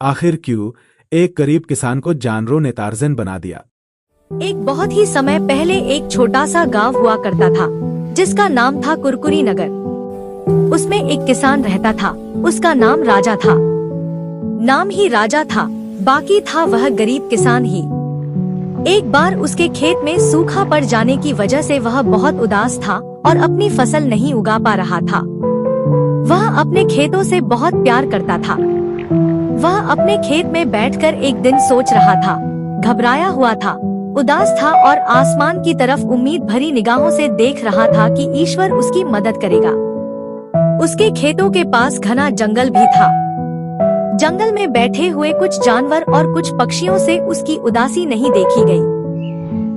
आखिर क्यों एक गरीब किसान को जानवरों ने टार्ज़न बना दिया। एक बहुत ही समय पहले एक छोटा सा गांव हुआ करता था जिसका नाम था कुरकुरी नगर। उसमें एक किसान रहता था, उसका नाम राजा था। नाम ही राजा था, बाकी था वह गरीब किसान ही। एक बार उसके खेत में सूखा पड़ जाने की वजह से वह बहुत उदास था और अपनी फसल नहीं उगा पा रहा था। वह अपने खेतों से बहुत प्यार करता था। वह अपने खेत में बैठकर एक दिन सोच रहा था, घबराया हुआ था, उदास था और आसमान की तरफ उम्मीद भरी निगाहों से देख रहा था कि ईश्वर उसकी मदद करेगा। उसके खेतों के पास घना जंगल भी था। जंगल में बैठे हुए कुछ जानवर और कुछ पक्षियों से उसकी उदासी नहीं देखी गई।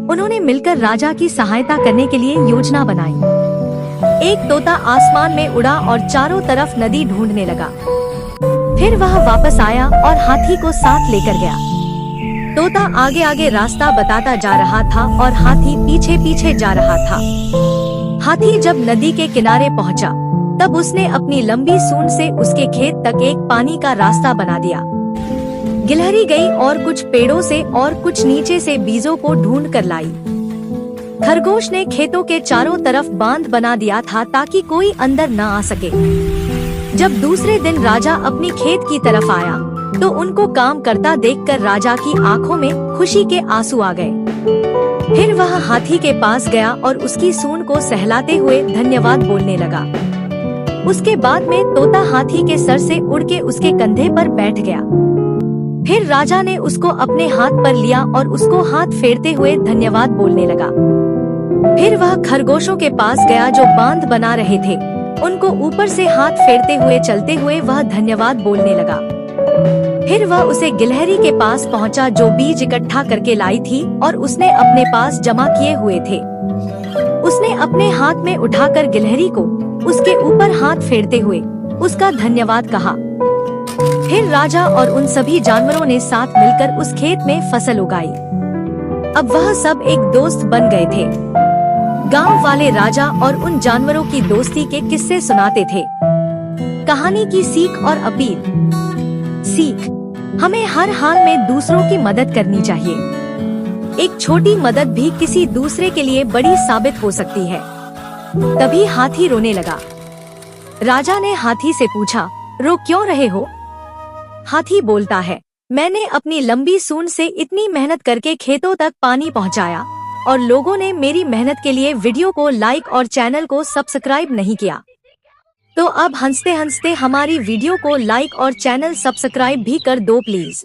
उन्होंने मिलकर राजा की सहायता करने के लिए योजना बनाई। एक तोता आसमान में उड़ा और चारों तरफ नदी ढूंढने लगा। फिर वह वापस आया और हाथी को साथ लेकर गया। तोता आगे आगे रास्ता बताता जा रहा था और हाथी पीछे पीछे जा रहा था। हाथी जब नदी के किनारे पहुंचा, तब उसने अपनी लंबी सूंड से उसके खेत तक एक पानी का रास्ता बना दिया। गिलहरी गई और कुछ पेड़ों से और कुछ नीचे से बीजों को ढूंढ कर लाई। खरगोश ने खेतों के चारों तरफ बांध बना दिया था ताकि कोई अंदर न आ सके। जब दूसरे दिन राजा अपनी खेत की तरफ आया, तो उनको काम करता देखकर राजा की आंखों में खुशी के आंसू आ गए। फिर वह हाथी के पास गया और उसकी सूंड को सहलाते हुए धन्यवाद बोलने लगा। उसके बाद में तोता हाथी के सर से उड़ के उसके कंधे पर बैठ गया। फिर राजा ने उसको अपने हाथ पर लिया और उसको हाथ फेरते हुए धन्यवाद बोलने लगा। फिर वह खरगोशों के पास गया जो बांध बना रहे थे। उनको ऊपर से हाथ फेरते हुए चलते हुए वह धन्यवाद बोलने लगा। फिर वह उसे गिलहरी के पास पहुंचा जो बीज इकट्ठा करके लाई थी और उसने अपने पास जमा किए हुए थे। उसने अपने हाथ में उठाकर गिलहरी को उसके ऊपर हाथ फेरते हुए उसका धन्यवाद कहा। फिर राजा और उन सभी जानवरों ने साथ मिलकर उस खेत में फसल उगाई। अब वह सब एक दोस्त बन गए थे। गांव वाले राजा और उन जानवरों की दोस्ती के किस्से सुनाते थे। कहानी की सीख और अपील। सीख: हमें हर हाल में दूसरों की मदद करनी चाहिए। एक छोटी मदद भी किसी दूसरे के लिए बड़ी साबित हो सकती है। तभी हाथी रोने लगा। राजा ने हाथी से पूछा, रो क्यों रहे हो? हाथी बोलता है, मैंने अपनी लंबी सूंड से इतनी मेहनत करके खेतों तक पानी पहुंचाया और लोगों ने मेरी मेहनत के लिए वीडियो को लाइक और चैनल को सब्सक्राइब नहीं किया। तो अब हंसते हंसते हमारी वीडियो को लाइक और चैनल सब्सक्राइब भी कर दो प्लीज।